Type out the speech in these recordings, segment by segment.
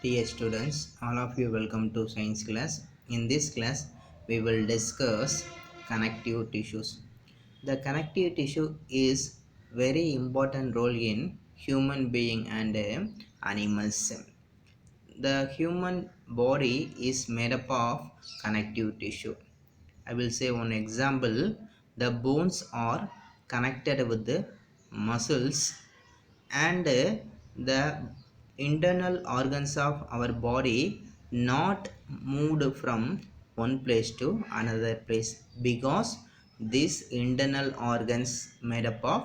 Dear students, all of you welcome to science class. In this class, we will discuss connective tissues. The connective tissue is very important role in human being and animals. The human body is made up of connective tissue. I will say one example. The bones are connected with the muscles and the internal organs of our body not moved from one place to another place because these internal organs made up of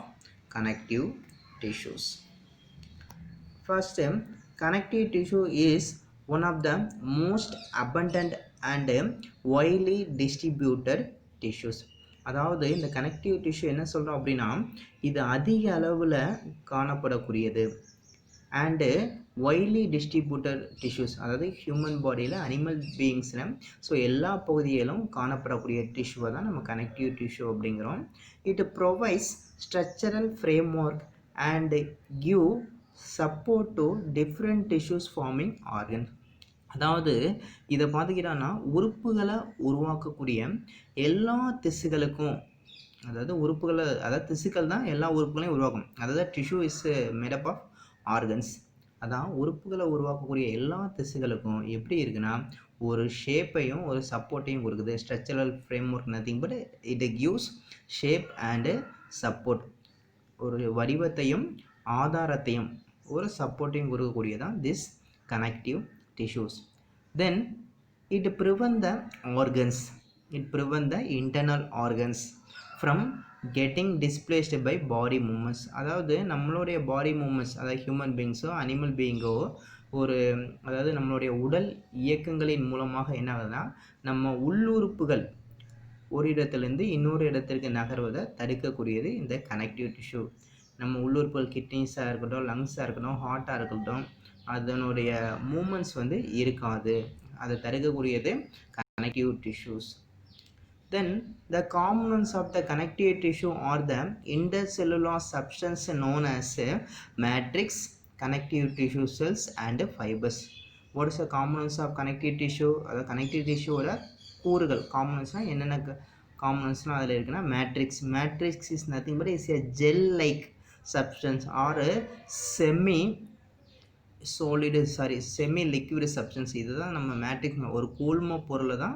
connective tissues. First, connective tissue is one of the most abundant and widely distributed tissues. அதாவது இந்த connective tissue என்ன சொல்கிறோம் அப்படின்னா, இது அதிக அளவில் காணப்படக்கூடியது and widely distributed tissues, அதாவது ஹியூமன் பாடியில் அனிமல் பீயிங்ஸில் ஸோ எல்லா பகுதியிலும் காணப்படக்கூடிய டிஷ்யூவை தான் நம்ம கனெக்டிவ் டிஷ்யூ அப்படிங்கிறோம். It provides structural framework and give support to different tissues forming organ. அதாவது இதை பார்த்துக்கிட்டோன்னா உறுப்புகளை உருவாக்கக்கூடிய எல்லா திசுகளுக்கும், அதாவது திசுக்கள் தான் எல்லா உறுப்புகளையும் உருவாக்கும். அதாவது tissue is made up of organs. அதான் உறுப்புகளை உருவாக்கக்கூடிய எல்லா திசுகளுக்கும் எப்படி இருக்குன்னா ஒரு ஷேப்பையும் ஒரு சப்போர்ட்டையும் கொடுக்குது. Structural frame work nothing but it gives shape and support. ஒரு வடிவத்தையும் ஆதாரத்தையும் ஒரு சப்போர்ட்டையும் கொடுக்கக்கூடியதான் this connective tissues. Then it prevent the organs, it prevent the internal organs from getting displaced by body movements. அதாவது நம்மளுடைய பாடி மூமெண்ட்ஸ், அதாவது ஹியூமன் பீயிங்ஸோ அனிமல் பீயிங்கோ அதாவது நம்மளுடைய உடல் இயக்கங்களின் மூலமாக என்ன ஆகுதுன்னா நம்ம உள்ளுறுப்புகள் ஒரு இடத்துலேருந்து இன்னொரு இடத்திற்கு நகர்வதை தடுக்கக்கூடியது இந்த கனெக்டிவ் டிஷ்யூ. நம்ம உள்ளுறுப்புகள் கிட்னிஸாக இருக்கட்டும், லங்ஸாக இருக்கட்டும், ஹார்ட்டாக இருக்கட்டும், அதனுடைய மூமெண்ட்ஸ் இருக்காது. அதை தடுக்கக்கூடியது connective tissues. Then the components of the connective tissue are the intercellular substance known as matrix, connective tissue cells and fibers. What is the components of connective tissue? அதாவது connective tissue கூறுகள் காம்பனன்ட்ஸ்னால் என்னென்ன காம்பனன்ட்ஸ்லாம் அதில் இருக்குன்னா matrix is nothing but is a gel like substance or semi liquid substance. இதுதான் நம்ம matrix, ஒரு கூழ்ம பொருளை தான்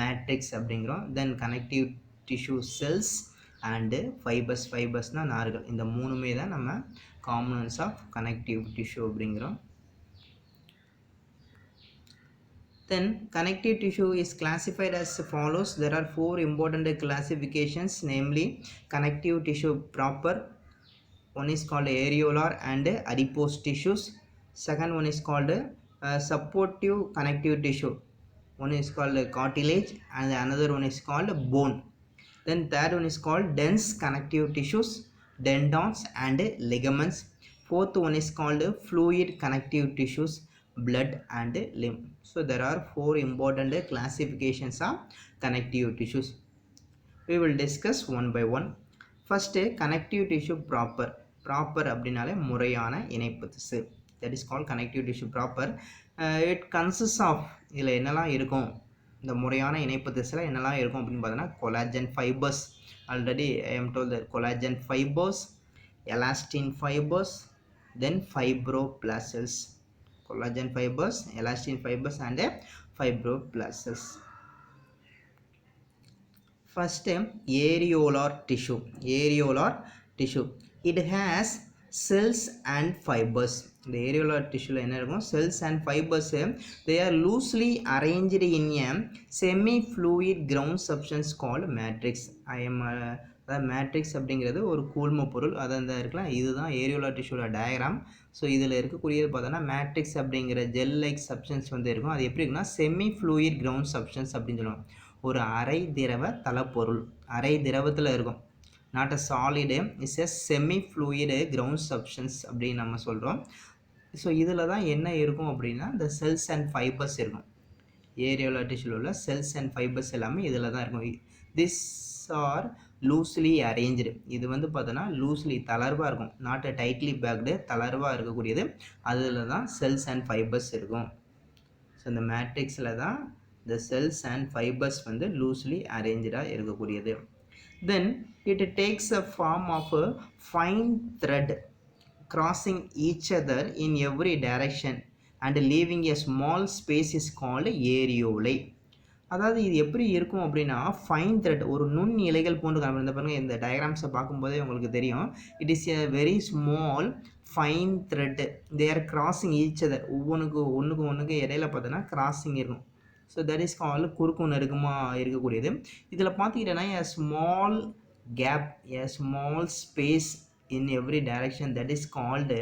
மேட்ரிக்ஸ் அப்படிங்கிறோம். Then connective tissue cells and ஃபைபர்ஸ்னால் நார்கள். இந்த மூணுமே தான் நம்ம காம்பனன்ட்ஸ் ஆஃப் கனெக்டிவ் டிஷ்யூ அப்படிங்கிறோம். Then connective tissue is classified as follows. There are 4 important classifications, namely connective tissue proper. One is called areolar and adipose tissues. Second one is called supportive connective tissue. One is called cartilage and another one is called bone. Then third one is called dense connective tissues, tendons and ligaments. Fourth one is called fluid connective tissues, blood and lymph. So there are 4 important classifications of connective tissues. We will discuss one by one. First, connective tissue proper அப்படினாலே முறையான இணைப்பு திசு, that is called connective tissue proper. It consists of, இதில் என்னெல்லாம் இருக்கும், இந்த முறையான இணைப்பு திசுல என்னெல்லாம் இருக்கும் அப்படின்னு பார்த்தோன்னா collagen fibres. Already I am told that collagen fibers, elastin fibers, then fibroblasts. Collagen fibers, elastin fibers and fibroblasts. First, areolar tissue. It has cells and fibers. The areolar tissue என்ன இருக்கும், cells and fibers. They are loosely arranged in a semi-fluid ground substance called matrix. Matrix அப்படிங்கிறது ஒரு கூழ்ம பொருள், அதான் இருக்கலாம். இதுதான் areolar டிஷ்யூல diagram. So இதில் இருக்கக்கூடியது பார்த்தோன்னா மேட்ரிக்ஸ் அப்படிங்கிற ஜெல் லைக் சப்ஸ்டன்ஸ் இருக்கும். அது எப்படி இருக்குன்னா செமி ஃப்ளூயிட் கிரவுண்ட் சப்ஸ்டன்ஸ் அப்படின்னு சொல்லுவாங்க. ஒரு அரை திரவ தளப்பொருள், அரை திரவத்தில் இருக்கும். Not a solid, is a semi fluid ground substance அப்படின்னு நம்ம சொல்கிறோம். ஸோ இதில் தான் என்ன இருக்கும் அப்படின்னா இந்த செல்ஸ் அண்ட் ஃபைபர்ஸ் இருக்கும். ஏரியோலர் டிஷ்யூவில் உள்ள செல்ஸ் அண்ட் ஃபைபர்ஸ் எல்லாமே இதில் தான் இருக்கும். This are loosely arrange. இது வந்து பார்த்தோன்னா லூஸ்லி தளர்வாக இருக்கும், நாட் டைட்லி பேக்டு, தளர்வாக இருக்கக்கூடியது. அதில் தான் செல்ஸ் அண்ட் ஃபைபர்ஸ் இருக்கும். ஸோ இந்த மேட்ரிக்ஸில் தான் இந்த செல்ஸ் அண்ட் ஃபைபர்ஸ் வந்து லூஸ்லி அரேஞ்சாக இருக்கக்கூடியது. Then it takes a form of a fine thread crossing each other in every direction and leaving a small space is called areolae. அதாவது இது எப்படி இருக்கும் அப்படின்னா, ஃபைன் த்ரெட், ஒரு நுண் இலைகள் போன்று காணப்படும். பாருங்கள், இந்த டயக்ராம்ஸை பார்க்கும்போதே உங்களுக்கு தெரியும். It is a very small fine thread, they are crossing each other. ஒன்றுக்கு இடையில பார்த்தோன்னா கிராசிங் இருக்கும். ஸோ தட் இஸ் கால்டு குறுக்கும் நெருக்கமாக இருக்கக்கூடியது. இதில் பார்த்துக்கிட்டேன்னா a small gap, a small space in every direction, that is called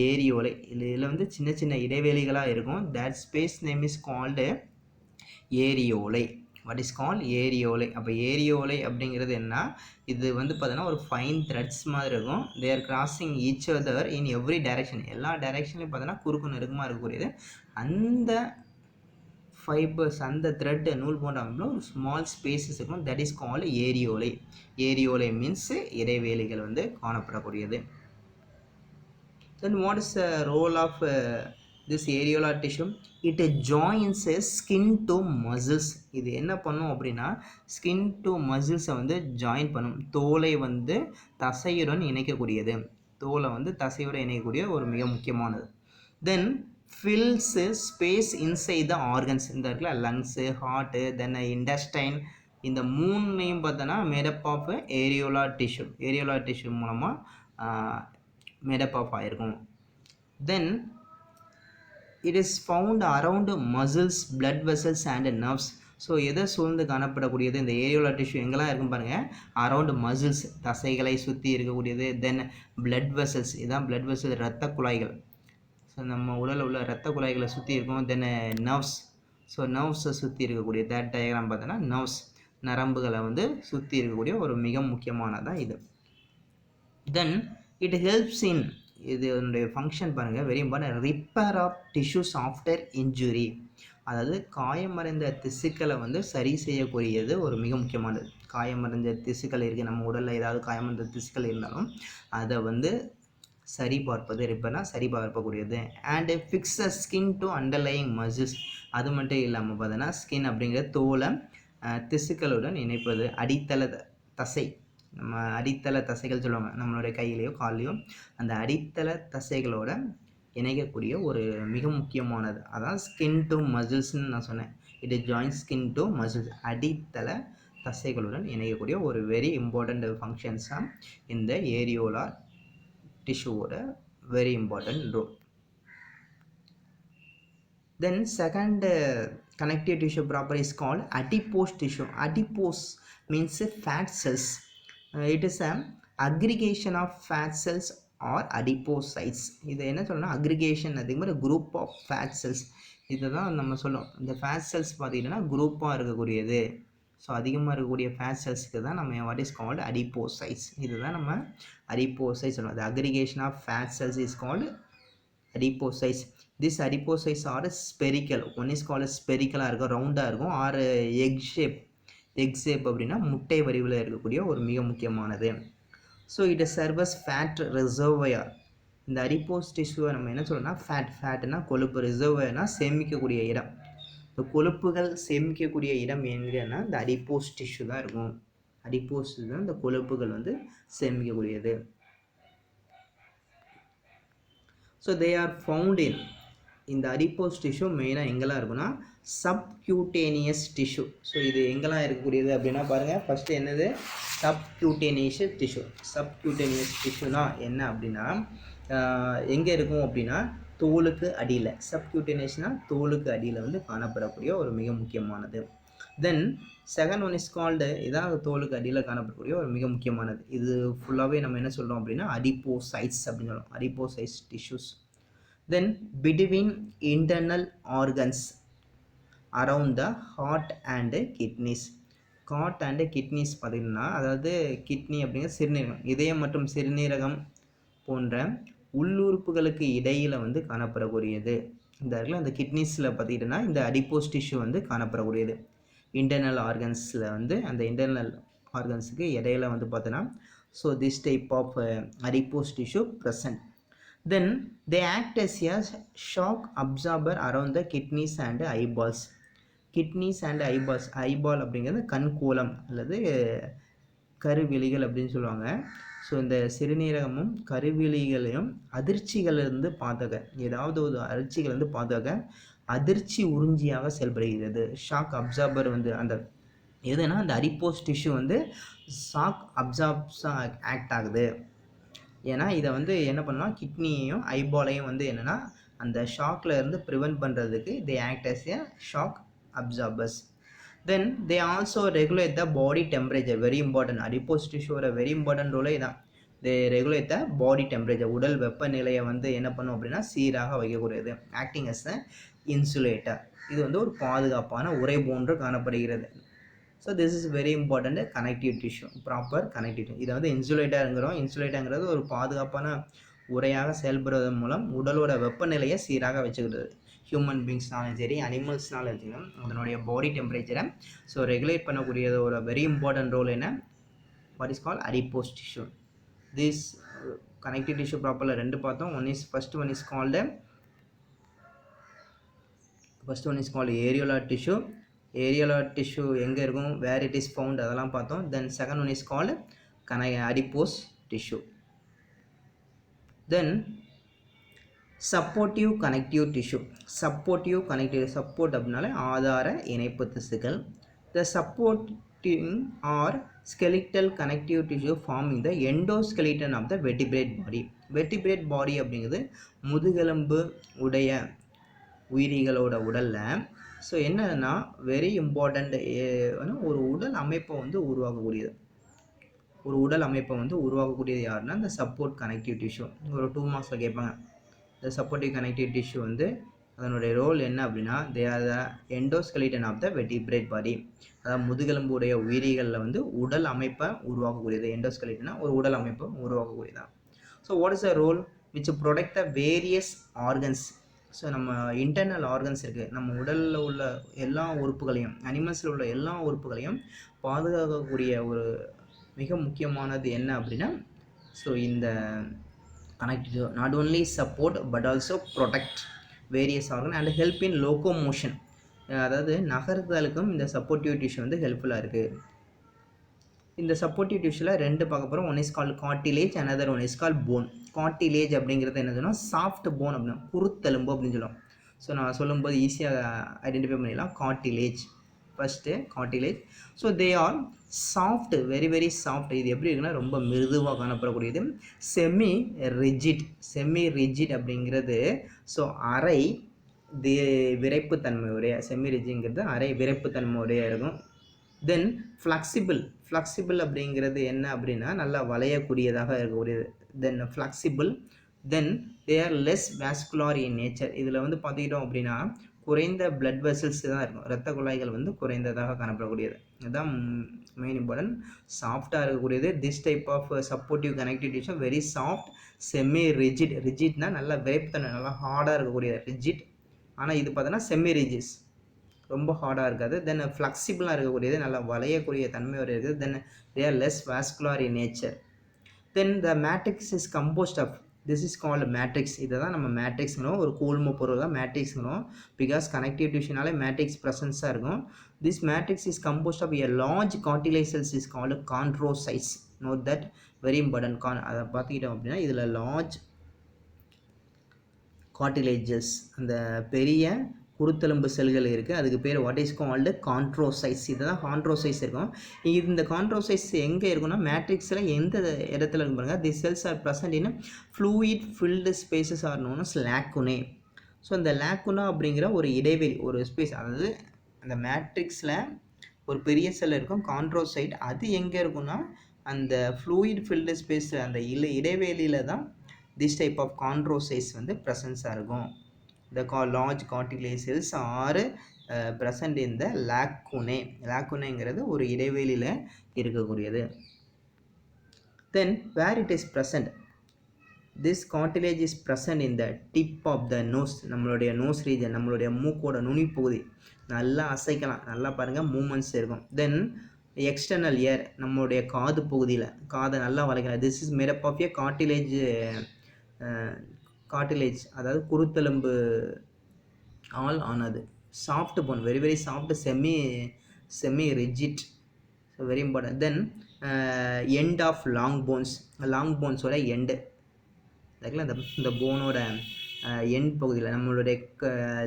areolar. இதில் வந்து சின்ன சின்ன இடைவெளிகளாக இருக்கும். That space name is called areolar. What is called areolar. அப்போ ஏரியோலை அப்படிங்கிறது என்ன, இது வந்து பார்த்தோன்னா ஒரு ஃபைன் த்ரெட்ஸ் மாதிரி இருக்கும். தே are crossing each other in every direction, எல்லா டைரக்ஷன்லையும் பார்த்தோன்னா குறுக்கு நெருக்கமாக இருக்கக்கூடியது. அந்த ஃபைபர்ஸ், அந்த த்ரெட் நூல் போன்ற அமைப்பில் ஒரு ஸ்மால் ஸ்பேஸஸ் இருக்கும். That is called areolar. Areolar means இடைவேளிகள் வந்து காணப்படக்கூடியது. Then what is the role of this areolar tissue? It joins skin to muscles. இது என்ன பண்ணும் அப்படின்னா, ஸ்கின் டு மசில்ஸை வந்து ஜாயின் பண்ணும். தோலை வந்து தசையுடன் இணைக்கக்கூடியது, தோலை வந்து தசையுடன் இணைக்கக்கூடிய ஒரு மிக முக்கியமானது. தென் fills space inside the organs. இந்த இருக்குல்ல, லங்ஸு, ஹார்ட்டு, தென் இண்டஸ்டைன், இந்த மூணையும் பார்த்தோன்னா made up of areolar tissue. Areolar tissue மூலமாக மேடப் ஆஃப் ஆகிருக்கும். Then it is found around muscles, blood vessels and nerves. So எதை சூழ்ந்து காணப்படக்கூடியது இந்த ஏரியோலா டிஷ்யூ எங்கெல்லாம் இருக்கும் பாருங்கள். அரவுண்ட் மசில்ஸ், தசைகளை சுற்றி இருக்கக்கூடியது. தென் பிளட் வெசல்ஸ், இதுதான் பிளட் வெசல், இரத்த குழாய்கள். ஸோ நம்ம உடலில் உள்ள இரத்த குழாய்களை சுற்றி இருக்கும். தென் நர்வ்ஸ், ஸோ நர்வ்ஸை சுற்றி இருக்கக்கூடிய தேட் டயக்ராம் பார்த்தோன்னா நர்வ்ஸ், நரம்புகளை வந்து சுற்றி இருக்கக்கூடிய ஒரு மிக முக்கியமானதான் இது. தென் இட் ஹெல்ப்ஸ் இன், இதனுடைய ஃபங்க்ஷன் பாருங்கள், very important, repair of tissues after injury. அதாவது காயமடைந்த திசுக்களை வந்து சரி செய்யக்கூடியது ஒரு மிக முக்கியமானது. காயமடைந்த திசுக்கள் இருக்குது, நம்ம உடலில் ஏதாவது காயமடைந்த திசுக்கள் இருந்தாலும் அதை வந்து சரி பார்ப்பது, ரிப்பேர்னா சரி பார்க்கக்கூடியது. And fix the skin to underlying muscles. அது மட்டும் இல்லாமல் பார்த்தோன்னா ஸ்கின் அப்படிங்கிற தோலை திசுக்களுடன் இணைப்பது. அடித்தள தசை, நம்ம அடித்தள தசைகள் சொல்லுவாங்க, நம்மளுடைய கையிலையோ கால்லையோ, அந்த அடித்தள தசைகளோட இணைக்கக்கூடிய ஒரு மிக முக்கியமானது. அதான் ஸ்கின் டு மசில்ஸ்ன்னு நான் சொன்னேன். It join skin to muscles, அடித்தள தசைகளுடன் இணைக்கக்கூடிய ஒரு வெரி இம்பார்ட்டண்ட் ஃபங்க்ஷன்ஸாக இந்த ஏரியோலா டிஷ்யூவோட very important role. Then second connective tissue property is called adipose tissue. Adipose means fat cells. It is an aggregation of fat cells or adipocytes. இது என்ன சொல்லணும்னா அக்ரிகேஷன், அதே மாதிரி குரூப் ஆஃப் ஃபேட் செல்ஸ். இதை தான் நம்ம சொல்லணும். இந்த ஃபேட் செல்ஸ் பார்த்திங்கன்னா குரூப்பாக இருக்கக்கூடியது. ஸோ அதிகமாக இருக்கக்கூடிய ஃபேட் செல்ஸுக்கு தான் நம்ம வாட் இஸ் கால்டு அடிப்போசைட்ஸ். இதுதான் நம்ம அடிப்போசைட்ஸ் சொல்லுவோம். The aggregation of fat cells is called adipocytes. This adipocytes are spherical. One is called ஸ்பெரிக்கலாக இருக்கும், ரவுண்டாக இருக்கும், or egg shape. Egg shape அப்படின்னா முட்டை வடிவில் இருக்கக்கூடிய ஒரு மிக முக்கியமானது. So it serves fat reservoir. இந்த அடிப்போஸ் டிஷ்யூவை நம்ம என்ன சொல்லணும்னா ஃபேட்னா கொழுப்பு, ரிசர்வயர்னா சேமிக்கக்கூடிய இடம். இந்த கொழுப்புகள் சேமிக்கக்கூடிய இடம் எங்கன்னா இந்த அடிப்போஸ் டிஷ்யூ தான் இருக்கும். அடிப்போஸ் தான் இந்த கொழுப்புகள் வந்து சேமிக்கக்கூடியது. So they are found in, இந்த அடிப்போஸ் டிஷ்யூ மெயினாக எங்கெல்லாம் இருக்குன்னா சப்கியூட்டேனியஸ் டிஷ்யூ. ஸோ இது எங்கெல்லாம் இருக்கக்கூடியது அப்படின்னா பாருங்கள், ஃபஸ்ட்டு என்னது சப்கியூட்டேனியஸ் டிஷ்யூ. சப்கியூட்டேனியஸ் டிஷ்யூனா என்ன அப்படின்னா எங்கே இருக்கும் அப்படின்னா தோலுக்கு அடியில். சப்கியூட்டேனியஸ்னால் தோலுக்கு அடியில் வந்து காணப்படக்கூடிய ஒரு மிக முக்கியமானது. தென் செகண்ட் ஒன் இஸ் கால்டு, இதான் தோலுக்கு அடியில் காணப்படக்கூடிய ஒரு மிக முக்கியமானது. இது ஃபுல்லாகவே நம்ம என்ன சொல்கிறோம் அப்படின்னா அடிப்போசைட்ஸ் அப்படின்னு சொல்லுவோம், adipocytes tissues. Then between internal organs around the heart and kidneys. Heart and kidneys பார்த்திங்கன்னா, அதாவது கிட்னி அப்படிங்கிற சிறுநீரகம், இதயம் மற்றும் சிறுநீரகம் போன்ற உள்ளுறுப்புகளுக்கு இடையில் வந்து காணப்படக்கூடியது. இந்த இடத்துல அந்த கிட்னிஸில் பார்த்திங்கன்னா இந்த அடிப்போஸ் டிஷ்யூ வந்து காணப்படக்கூடியது. இன்டர்னல் ஆர்கன்ஸில் வந்து அந்த இன்டர்னல் ஆர்கன்ஸுக்கு இடையில வந்து பார்த்தோன்னா so this type of adipose tissue present. Then they act as a shock absorber around the kidneys and eyeballs. Kidneys and eyeball அப்படிங்கிறது கண்கோலம் அல்லது கருவிழிகள் அப்படின்னு சொல்லுவாங்க. ஸோ இந்த சிறுநீரகமும் கருவிழிகளையும் அதிர்ச்சிகளிலிருந்து பாதுகாக்க, ஏதாவது ஒரு அதிர்ச்சிகளிலிருந்து பாதுகாக்க அதிர்ச்சி உறிஞ்சியாக செயல்படுகிறது. ஷாக் அப்சார்பர் வந்து அந்த எதுனா அந்த அடிப்போஸ் டிஷ்யூ வந்து ஷாக் அப்சார்ப்ஸாக ஆக்ட் ஆகுது. ஏன்னா இதை வந்து என்ன பண்ணலாம், கிட்னியையும் ஐபாலையும் வந்து என்னென்னா அந்த ஷாக்கில் இருந்து ப்ரிவெண்ட் பண்ணுறதுக்கு தே act as a shock absorbers. Then they also regulate the body temperature, very important. adipose tissue ஒரு very important role இதான். they regulate the body temperature, உடல் வெப்பநிலையை வந்து என்ன பண்ணும் அப்படின்னா சீராக வைக்கக்கூடியது. acting as a insulator, இது வந்து ஒரு பாதுகாப்பான உறை போன்று காணப்படுகிறது. So this is very important connective tissue, proper connective. இதை வந்து இன்சுலேட்டருங்கிறோம். இன்சுலேட்டருங்கிறது ஒரு பாதுகாப்பான உரையாக செயல்படுவதன் மூலம் உடலோட வெப்பநிலையை சீராக வச்சுக்கிறது. ஹியூமன் பீங்ஸ்னாலும் சரி அனிமல்ஸ்னாலும் வச்சுக்கணும் அதனுடைய பாடி டெம்பரேச்சரை ஸோ ரெகுலேட் பண்ணக்கூடியது ஒரு வெரி இம்பார்ட்டன்ட் ரோல் என்ன, what is call adipose tissue. This connective tissue ப்ராப்பரில் ரெண்டு பார்த்தோம். First one is called areolar tissue. Areolar tissue எங்கே இருக்கும், வேர் இட் இஸ் ஃபவுண்ட், அதெல்லாம் பார்த்தோம். Then second one is called adipose tissue. Then supportive connective tissue. Support அப்படின்னால ஆதார இணைப்பு திசுக்கள். The supporting or skeletal connective tissue forming the endoskeleton of the vertebrate body. Vertebrate body அப்படிங்கிறது முதுகெலும்பு உடைய உயிரிகளோட உடலில் ஸோ என்னன்னா வெரி இம்பார்ட்டண்ட் ஒரு உடல் அமைப்பை வந்து உருவாக்கக்கூடியது யாருன்னா இந்த சப்போர்ட் கனெக்டிவ் டிஷ்யூ. ஒரு 2 மார்க்ஸில் கேட்பாங்க. இந்த சப்போர்ட்டிவ் கனெக்டிவ் டிஷ்யூ வந்து அதனுடைய ரோல் என்ன அப்படின்னா they are the endoskeleton of the vertebrate body. அதாவது முதுகெலும்பு உடைய உயிரிகளில் வந்து உடல் அமைப்பை உருவாக்கக்கூடியது. எண்டோஸ்கெலிட்டனா ஒரு உடல் அமைப்பை உருவாக்கக்கூடியதான். So what is the role which protect the various organs. So நம்ம இன்டர்னல் ஆர்கன்ஸ் இருக்குது, நம்ம உடலில் உள்ள எல்லா உறுப்புகளையும் அனிமல்ஸில் உள்ள எல்லா உறுப்புகளையும் பாதுகாக்கக்கூடிய ஒரு மிக முக்கியமானது என்ன அப்படின்னா ஸோ இந்த connected not only support but also protect various organ and help in locomotion. அதாவது நகர்தலுக்கும் இந்த சப்போர்ட்டிவ் டிஷ்யூ வந்து ஹெல்ப்ஃபுல்லாக இருக்குது. இந்த சப்போர்ட்டிவ் டிஷ்யூவில் ரெண்டு பார்க்க போகிறோம். One is call cartilage, another one is call phone. Cartilage அப்படிங்கிறது என்ன சொன்னால் சாஃப்ட் போன் அப்படின்னா குருத்தெலும்பு அப்படின்னு சொல்லுவோம். ஸோ நான் சொல்லும்போது ஈஸியாக ஐடென்டிஃபை பண்ணிடலாம். Cartilage first cartilage. So they R soft, very very soft. இது எப்படி இருக்குன்னா ரொம்ப மிருதுவாக காணப்படக்கூடியது. செமி ரிஜிட் அப்படிங்கிறது ஸோ அரை விரைப்புத்தன்மையுடைய, செமி ரிஜிட்ங்கிறது அரை விரைப்புத்தன்மையுடைய இருக்கும். தென் ஃப்ளெக்சிபிள் அப்படிங்கிறது என்ன அப்படின்னா நல்லா வளையக்கூடியதாக இருக்கக்கூடியது. Then flexible. Then they are less vascular in nature. இதில் வந்து பார்த்துக்கிட்டோம் அப்படின்னா குறைந்த பிளட் வெசல்ஸ் தான் இருக்கும், இரத்த குழாய்கள் வந்து குறைந்ததாக காணப்படக்கூடியது. இதுதான் மெயின் இம்பார்ட்டன்ட். சாஃப்டாக இருக்கக்கூடியது. This type of supportive connective tissue very soft, semi ரிஜிட்னா நல்லா விரைப்புத்தன்மை, நல்லா ஹார்டாக இருக்கக்கூடியது ரிஜிட். ஆனால் இது பார்த்தோன்னா செமி ரிஜிஸ், ரொம்ப ஹார்டாக இருக்காது. தென் ஃப்ளெக்சிபிளாக இருக்கக்கூடியது, நல்லா வளையக்கூடிய தன்மையோடு இருக்குது. Then they are less vascular in nature. Then the matrix is composed of, this is called matrix. இதை தான் நம்ம மேட்ரிக்ஸ்ங்கிறோம், ஒரு கூழ்ம பொருள் தான் மேட்ரிக்ஸ்ங்கிறோம். பிகாஸ் கனெக்டிவ் டிஷ்யூனாலே மேட்ரிக்ஸ் ப்ரெசன்ஸாக இருக்கும். This matrix is composed of a large cartilage cells is called chondrocytes. Note that, very important. அதை பார்த்துக்கிட்டோம் அப்படின்னா இதில் லார்ஜ் கார்டிலேஜஸ், அந்த பெரிய குருத்தெலும்பு செல்கள் இருக்குது, அதுக்கு பேர் வாட் இஸ் கால்டு கான்ட்ரோசைட்ஸ். இதுதான் கான்ட்ரோசைட்ஸ் இருக்கும். இந்த கான்ட்ரோசைட்ஸ் எங்கே இருக்குன்னா மேட்ரிக்ஸில் எந்த இடத்துல இருக்கு பாருங்கள். The cells are present in fluid filled spaces are known as lacunae. So இந்த லாக்குனா அப்படிங்கிற ஒரு இடைவெளி, ஒரு ஸ்பேஸ், அதாவது அந்த மேட்ரிக்ஸில் ஒரு பெரிய செல் இருக்கும் கான்ட்ரோசைட், அது எங்கே இருக்குன்னா அந்த ஃப்ளூயிட் ஃபில்டு ஸ்பேஸ், அந்த இடைவெளியில் தான் திஸ் டைப் ஆஃப் கான்ட்ரோசைட்ஸ் வந்து ப்ரெசன்ஸாக இருக்கும். The large cartilage cells are present in the lacunae. lacunaeங்கிறது ஒரு இடைவெளியில் இருக்கக்கூடியது. Then where it is present, this cartilage is present in the tip of the nose. நம்மளுடைய nose region, நம்மளுடைய மூக்கோட நுனிப்பகுதி. நல்லா அசைக்கலாம், நல்லா பாருங்கள் மூமெண்ட்ஸ் இருக்கும். தென் எக்ஸ்டர்னல் இயர் நம்மளுடைய காது பகுதியில் காதை நல்லா வளைக்கலாம். This is made up of a cartilage அதாவது குருத்தெலும்பு ஆல் ஆனது. Soft bone, very very soft, semi rigid, so very important. Then end of long போன்ஸோட எண்டு அதுக்குள்ள இந்த போனோட எண்ட் பகுதியில் நம்மளுடைய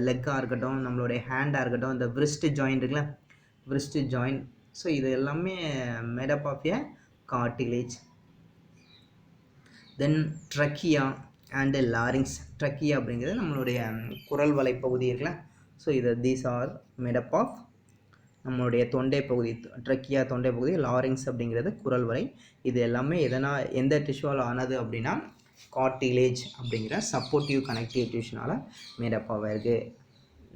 லெக்காக இருக்கட்டும், நம்மளுடைய ஹேண்டாக இருக்கட்டும், இந்த விரிஸ்ட் ஜாயிண்ட் இருக்குல்ல, விரிஸ்ட் ஜாயிண்ட், ஸோ இது எல்லாமே made up of a cartilage. Then trachea and larynx. Trachea அப்படிங்கிறது நம்மளுடைய குரல் வலை பகுதி இருக்குல்ல, ஸோ இது தீஸ் ஆர் மேடப் ஆஃப் நம்மளுடைய தொண்டை பகுதி. ட்ரக்கியா தொண்டை பகுதி, லாரிங்ஸ் அப்படிங்கிறது குரல் வலை. இது எல்லாமே எந்த டிஷ்யூவால் ஆனது அப்படின்னா கார்டிலேஜ் அப்படிங்கிற சப்போர்ட்டிவ் கனெக்டிவ் டிஷ்யூனால் மேடப்பாக இருக்குது.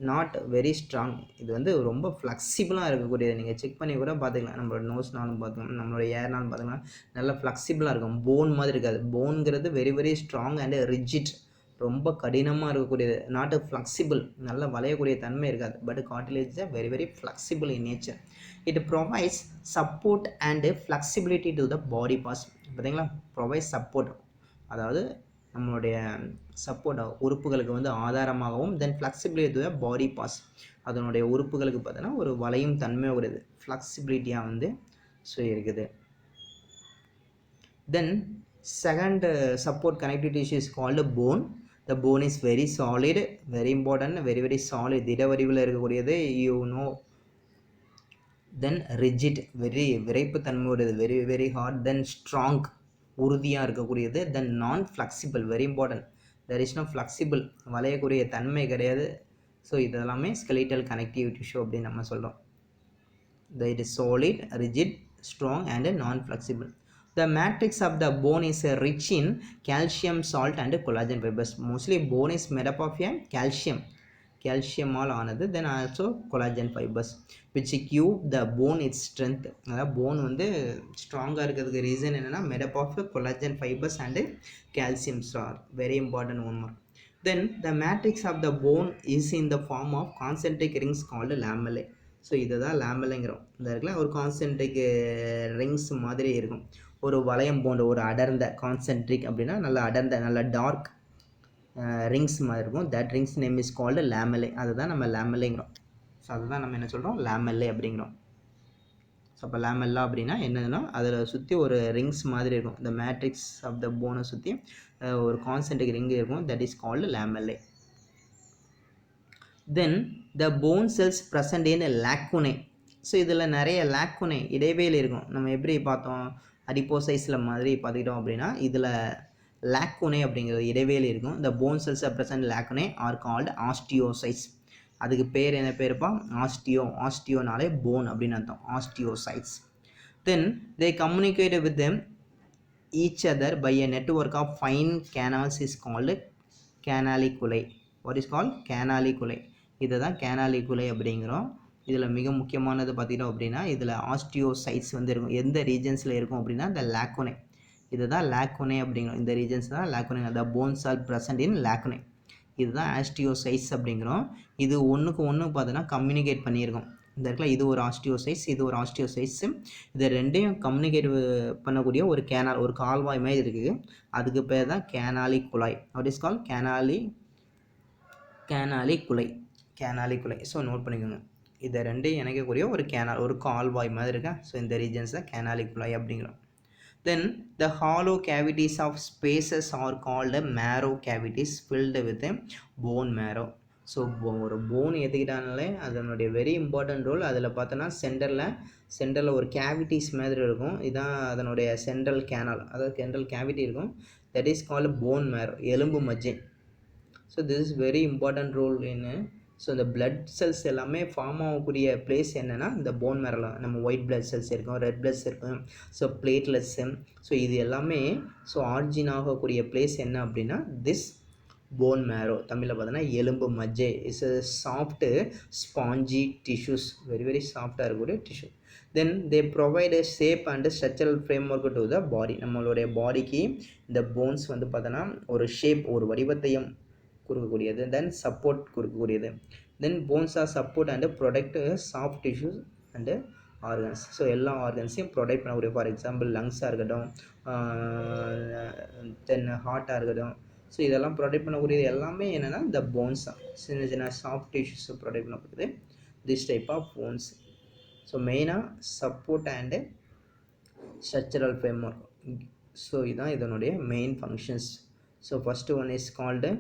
நாட் வெரி ஸ்ட்ராங், இது ரொம்ப ஃப்ளெக்சிபிளாக இருக்கக்கூடியது. நீங்கள் செக் பண்ணி கூட பார்த்துக்கலாம், நம்மளோட நோஸ்னாலும் பார்த்துக்கலாம், நம்மளோட ஏர்னாலும் பார்த்துக்கலாம், நல்லா ஃப்ளெக்சிபிளாக இருக்கும். போன் மாதிரி இருக்காது. போனுங்கிறது very very strong and rigid, ரொம்ப கடினமாக இருக்கக்கூடியது. நாட் ஃப்ளெக்சிபிள், நல்லா வளையக்கூடிய தன்மை இருக்காது. But cartilage very very flexible in nature. It provides support and flexibility to the body parts. பார்த்தீங்களா, ப்ரொவைட் சப்போர்ட், அதாவது நம்மளுடைய சப்போர்ட் உறுப்புகளுக்கு ஆதாரமாகவும், then flexibility to the body parts, அதனுடைய உறுப்புகளுக்கு பார்த்தோன்னா ஒரு வளையும் தன்மை வருது, ஃப்ளெக்சிபிலிட்டியாக ஸோ இருக்குது. Then second support connective tissue is called bone. The bone is very solid, very important, very very solid, திட வடிவில் இருக்கக்கூடியது, தென் ரிஜிட், வெரி விரைப்புத்தன்மை வருது, very very hard, then strong, உறுதியாக இருக்கக்கூடியது, then non flexible, very important, there is no flexible, வளையக்கூடிய தன்மை கிடையாது. ஸோ இதெல்லாமே ஸ்கெலிட்டல் கனெக்டிவ் டிஷ்யூ அப்படின்னு நம்ம சொல்கிறோம். It is solid, rigid, strong and நான் flexible. The matrix of the bone is rich in calcium, salt and collagen fibers. Mostly bone is made up of a calcium all ஆனது, then also collagen fibers which give the bone its strength. அதாவது phone ஸ்ட்ராங்காக இருக்கிறதுக்கு reason என்னென்னா made up of collagen fibers and calcium are very important one more. Then the matrix of the bone is in the form of concentric rings called lamellae. So இதை தான் லேமெல்லைங்கிறோம். இந்த இருக்குல்ல, ஒரு concentric rings மாதிரி இருக்கும், ஒரு வளையம் போன்ற ஒரு அடர்ந்த கான்சென்ட்ரிக் அப்படின்னா நல்ல அடர்ந்த நல்ல டார்க் ரிங்ஸ் மாதிரி இருக்கும். That rings name is called lamellae. அதுதான் நம்ம லேமெல்லைங்கிறோம். ஸோ அதுதான் நம்ம என்ன சொல்கிறோம், லேமெல்லே அப்படிங்கிறோம். ஸோ அப்போ லேமெல்லா அப்படின்னா என்னதுன்னா, அதில் சுற்றி ஒரு ரிங்ஸ் மாதிரி இருக்கும். இந்த மேட்ரிக்ஸ் ஆஃப் த போனை சுற்றி ஒரு கான்சென்ட்ரிக் ரிங் இருக்கும். That is called lamellae. Then the bone cells present in lacunae. So இதில் நிறைய லாக்குனே இடைவேளை இருக்கும். நம்ம எப்படி பார்த்தோம், அடிப்போசைஸில் மாதிரி பார்த்துக்கிட்டோம் அப்படின்னா இதில் லாக்குனே அப்படிங்கிறது இடைவேளை இருக்கும். The bone cells present lacunae are called osteocytes. அதுக்கு பேர் என்ன பேருப்பா, ஆஸ்டியோனாலே போன் அப்படின்னு அர்த்தம், osteocytes. Then they communicate with each other by a network of fine canals is called canaliculi. What is called canaliculi. இதை தான் கேனாலிகுலை அப்படிங்கிறோம். இதில் மிக முக்கியமானது பார்த்திட்டோம் அப்படின்னா இதில் ஆஸ்டியோசைட்ஸ் இருக்கும். எந்த ரீஜன்ஸில் இருக்கும் அப்படின்னா இந்த லாக்குனே. இதுதான் லாக்குனே அப்படிங்கிறோம். இந்த ரீஜன்ஸ் தான் lacunae. The bones are present in lacunae. இதுதான் ஆஸ்டியோசைட்ஸ் அப்படிங்கிறோம். இது ஒன்றுக்கு ஒன்று பார்த்தோன்னா கம்யூனிகேட் பண்ணியிருக்கோம். இந்த இடத்துல இது ஒரு ஆஸ்டியோசைட்ஸ், இது ஒரு ஆஸ்டியோசைட்ஸ். இதை ரெண்டையும் கம்யூனிகேட் பண்ணக்கூடிய ஒரு கேனால், ஒரு கால்வாய் மாதிரி இருக்குது. அதுக்கு பேர் தான் கேனாலி குழாய். வாட் இஸ் கால் கேனாலி குழாய். ஸோ நோட் பண்ணிக்கோங்க, இதை ரெண்டையும் இணைக்கக்கூடிய ஒரு கேனால், ஒரு கால்வாய் மாதிரி இருக்கா. ஸோ இந்த ரீஜன்ஸ் தான் கேனாலி குழாய் அப்படிங்கிறோம். Then the hollow cavities of spaces are called marrow cavities filled with bone marrow. So ஒரு போன் ஏற்றுக்கிட்டாலே அதனுடைய வெரி இம்பார்ட்டன்ட் ரோல். அதில் பார்த்தோன்னா சென்டரில் ஒரு கேவிட்டிஸ் மாதிரி இருக்கும். இதுதான் அதனுடைய சென்ட்ரல் கேனால், அதாவது சென்ட்ரல் கேவிட்டி இருக்கும். That is called bone marrow, எலும்பு மஜ்ஜை. So this is very important role in. So இந்த பிளட் செல்ஸ் எல்லாமே ஃபார்ம் ஆகக்கூடிய பிளேஸ் என்னென்னா இந்த போன் மேரோல. நம்ம ஒயிட் பிளட் செல்ஸ் இருக்கும், ரெட் பிளட் செல்ஸ் இருக்கும், ஸோ பிளேட்லெட்ஸு. ஸோ இது எல்லாமே ஸோ ஆர்ஜின் ஆகக்கூடிய பிளேஸ் என்ன அப்படின்னா திஸ் போன் மேரோ. தமிழில் பார்த்தோன்னா எலும்பு மஜ்ஜை. Is a soft spongy tissues, very very சாஃப்டாக இருக்கக்கூடிய tissue. Then they provide a shape and structural framework to the body. நம்மளுடைய பாடிக்கு இந்த போன்ஸ் பார்த்தோன்னா ஒரு ஷேப், ஒரு வடிவத்தையும் கொடுக்கக்கூடியது, தென் சப்போர்ட் கொடுக்கக்கூடியது. Then bones are support and protect soft tissues and organs. So எல்லா ஆர்கன்ஸையும் ப்ரொடெக்ட் பண்ணக்கூடிய, ஃபார் எக்ஸாம்பிள் லங்ஸாக இருக்கட்டும், தென் ஹார்ட்டாக இருக்கட்டும். ஸோ இதெல்லாம் ப்ரொடெக்ட் பண்ணக்கூடியது எல்லாமே என்னென்னா இந்த போன்ஸ் தான். சின்ன சின்ன சாஃப்ட் டிஷ்யூஸை ப்ரொடெக்ட் பண்ணக்கூடியது this type of bones. So மெயினாக support and structural framework. So இதுதான் இதனுடைய main functions. So first one is called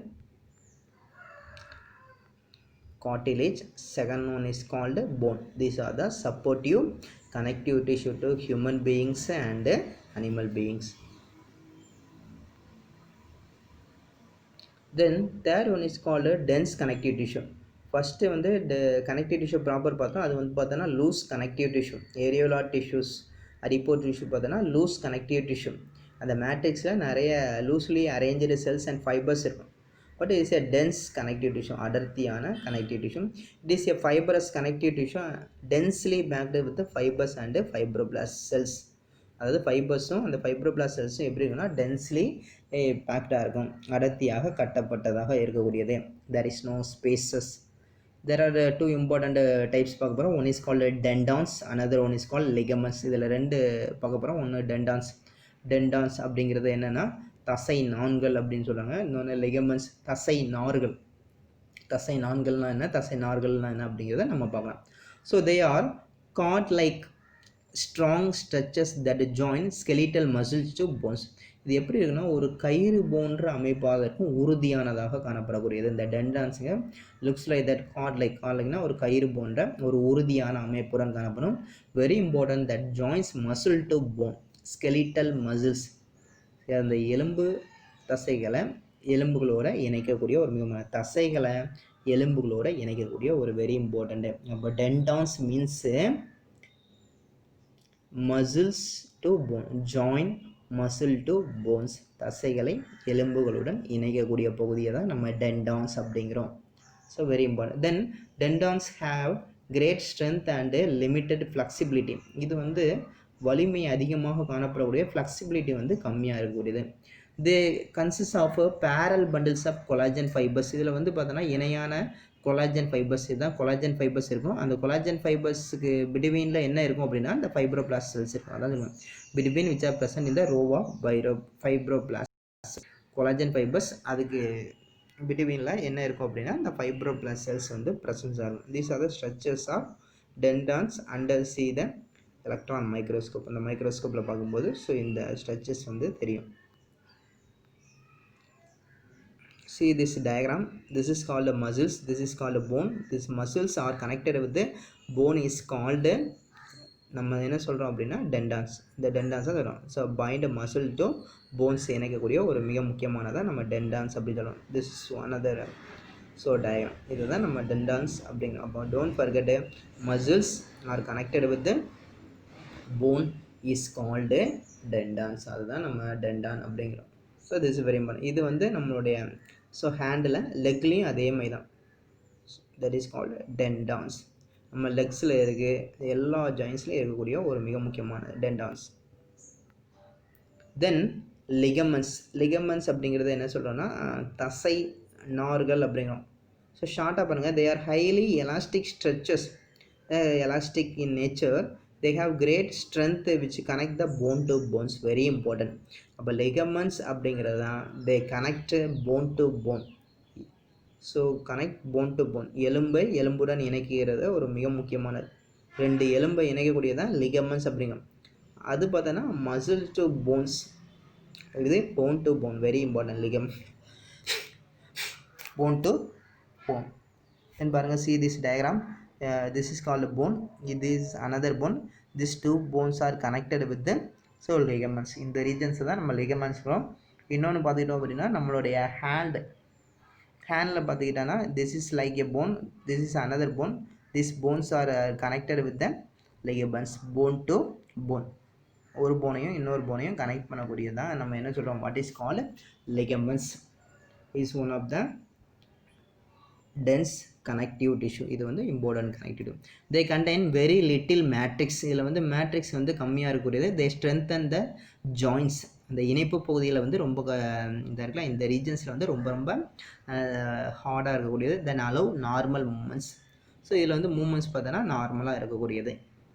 cartilage, second one is called bone. These are the supportive connective tissue to human beings and animal beings. Then third one is called dense connective tissue. First வந்து connective tissue proper பார்த்தோம். அது வந்து பார்த்தோன்னா loose connective tissue. Areolar tissues, adipose tissue பார்த்தோன்னா loose connective tissue. அந்த மேட்ரிக்ஸில் நிறைய loosely arrange cells and fibres இருக்கும். But it is a dense connective tissue, அடர்த்தியான connective tissue. It is a fibrous connective tissue densely packed with the fibers and fibroblast cells. அதாவது ஃபைபர்ஸும் அந்த fibroblast செல்ஸும் எப்படி இருக்குன்னா densely பேக்டாக இருக்கும், அடர்த்தியாக கட்டப்பட்டதாக இருக்கக்கூடியது. there is no spaces. There are two important types பார்க்க போகிறோம். One is called tendons, another one is called ligaments. இதில் ரெண்டு பார்க்க போகிறோம். ஒன்று டெண்டான்ஸ். டெண்டான்ஸ் அப்படிங்கிறது என்னென்னா தசை நான்கள் அப்படின்னு சொல்கிறாங்க. இன்னொன்று லிகமெண்ட்ஸ், தசை நார்கள். தசை நான்கள்னால் என்ன, தசை நார்கள்னால் என்ன அப்படிங்கிறத நம்ம பார்க்கலாம். So they are cord like strong structures that join skeletal muscles to bones. இது எப்படி இருக்குன்னா ஒரு கயிறு போன்ற அமைப்பாக இருக்கும், உறுதியானதாக காணப்படக்கூடியது. இந்த டெண்டான்ஸுங்க லுக்ஸ் லைக் தட் கார்ட் லைக்னா ஒரு கயிறு போன்ற ஒரு உறுதியான அமைப்புடன் காணப்படும். Very important that joins muscle to bone, skeletal muscles. அந்த எலும்பு தசைகளை எலும்புகளோட இணைக்கக்கூடிய ஒரு மிக தசைகளை எலும்புகளோட இணைக்கக்கூடிய ஒரு வெரி இம்பார்ட்டண்ட்டு. அப்போ tendons means muscles to bone, join muscle to bones, தசைகளை எலும்புகளுடன் இணைக்கக்கூடிய பகுதியை தான் நம்ம டெண்டான்ஸ் அப்படிங்கிறோம். So very important. Then tendons have great strength and limited flexibility. இது வந்து வலிமை அதிகமாக காணப்படக்கூடிய, ஃப்ளெக்சிபிலிட்டி வந்து கம்மியாக இருக்கக்கூடியது. They consist of parallel bundles of collagen fibers. இதில் வந்து பார்த்தோன்னா இணையான கொலாஜன் ஃபைபர்ஸ், இதுதான் கொலாஜன் ஃபைபர்ஸ் இருக்கும். அந்த கொலாஜன் ஃபைபர்ஸுக்கு பிட்வீனில் என்ன இருக்கும் அப்படின்னா இந்த ஃபைப்ரோபிளாஸ்ட் செல்ஸ் இருக்கும். அதாவது பிட்வீன் விச் ஆர் ப்ரெசன்ட் இந்த row of fibroblast collagen fibres, அதுக்கு பிட்வீனில் என்ன இருக்கும் அப்படின்னா இந்த ஃபைப்ரோபிளாஸ்ட் செல்ஸ் வந்து ப்ரெசன்ஸ் ஆகும். These are the structures of tendons under see the electron microscope. அந்த மைக்ரோஸ்கோப்பில் பார்க்கும்போது ஸோ இந்த ஸ்ட்ரக்சர்ஸ் வந்து தெரியும். See this diagram. This is called a muscles. This is called a bone. These muscles are connected with the bone is called நம்ம என்ன சொல்கிறோம் அப்படின்னா டெண்டான்ஸ். இந்த டெண்டான்ஸ் தான் தரும். So bind muscle to bones இணைக்கக்கூடிய ஒரு மிக முக்கியமானதாக நம்ம டெண்டான்ஸ் அப்படி சொல்லுவோம். This is another so diagram. இதுதான் நம்ம டெண்டான்ஸ் அப்படிங்கிறோம். அப்போ don't forget muscles are connected with bone is called tendons. அதுதான் நம்ம டெண்டான் அப்படிங்கிறோம். So this is very important. இது வந்து நம்மளுடைய ஸோ ஹேண்டில் லெக்லேயும் அதே மாதிரி தான். That is called tendons. நம்ம லெக்ஸில் இருக்குது, எல்லா ஜாயின்ஸ்லையும் இருக்கக்கூடிய ஒரு மிக முக்கியமான டெண்டான்ஸ். தென் லிகமெண்ட்ஸ். லிகமெண்ட்ஸ் அப்படிங்கிறது என்ன சொல்கிறோன்னா தசை நார்கள் அப்படிங்கிறோம். ஸோ ஷார்ட்டாக பாருங்கள், they are highly elastic stretches, elastic in nature. They have great strength which connect the bone to bones. Very important. அப்போ ligaments அப்படிங்கிறது தான் they connect bone to bone. So connect bone to bone, எலும்பை எலும்புடன் இணைக்கிறது ஒரு மிக முக்கியமானது. ரெண்டு எலும்பை இணைக்கக்கூடியதான் ligaments அப்படிங்கிறோம். அது பார்த்தோன்னா muscle to bones, இது bone to bone, very important. ligament bone to bone. Then பாருங்கள், see this diagram. This is called bone. This is another bone. These two bones are connected with the so ligaments. இந்த regions தான் நம்ம ligaments சொல்கிறோம். இன்னொன்று பார்த்துக்கிட்டோம் அப்படின்னா நம்மளுடைய handle பார்த்துக்கிட்டோன்னா this is like a bone, this is another bone. These bones are connected with the ligaments. bone to bone, ஒரு போனையும் இன்னொரு போனையும் கனெக்ட் பண்ணக்கூடியதான் நம்ம என்ன சொல்கிறோம், what is called ligaments is one of the dense connective tissue. இது வந்து important connective. they contain very little matrix. இதில் வந்து matrix வந்து கம்மியாக இருக்கக்கூடியது. they strengthen the joints. அந்த இணைப்பு பகுதியில் வந்து ரொம்ப இந்த இருக்கலாம், இந்த ரீஜன்ஸில் வந்து ரொம்ப ஹார்டாக இருக்கக்கூடியது. then allow normal movements. So இதில் வந்து மூமெண்ட்ஸ் பார்த்தோன்னா நார்மலாக இருக்கக்கூடியது.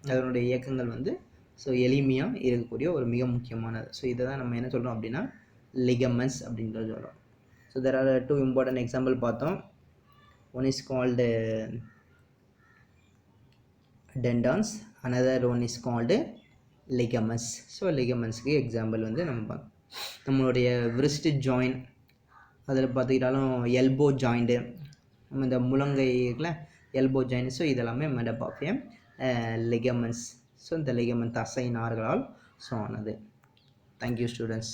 அதனுடைய இயக்கங்கள் வந்து ஸோ எளிமையாக இருக்கக்கூடிய ஒரு மிக முக்கியமானது. ஸோ இதை தான் நம்ம என்ன சொல்கிறோம் அப்படின்னா ligaments அப்படின்றது சொல்கிறோம். So there are two important example பார்த்தோம். One is called tendons, another one is called ligaments. So லிகமெண்ட்ஸ்க்கு எக்ஸாம்பிள் வந்து நம்மளுடைய wrist joint, அதில் பார்த்துக்கிட்டாலும் எல்போ ஜாயிண்ட்டு, நம்ம இந்த முழங்கை இருக்குல்ல எல்போ ஜாயிண்ட். ஸோ இதெல்லாமே மேடப் ஆஃப் லிகமெண்ட்ஸ். ஸோ இந்த லிகமெண்ட் தசை நார்களால் ஸோ ஆனது. Thank you students.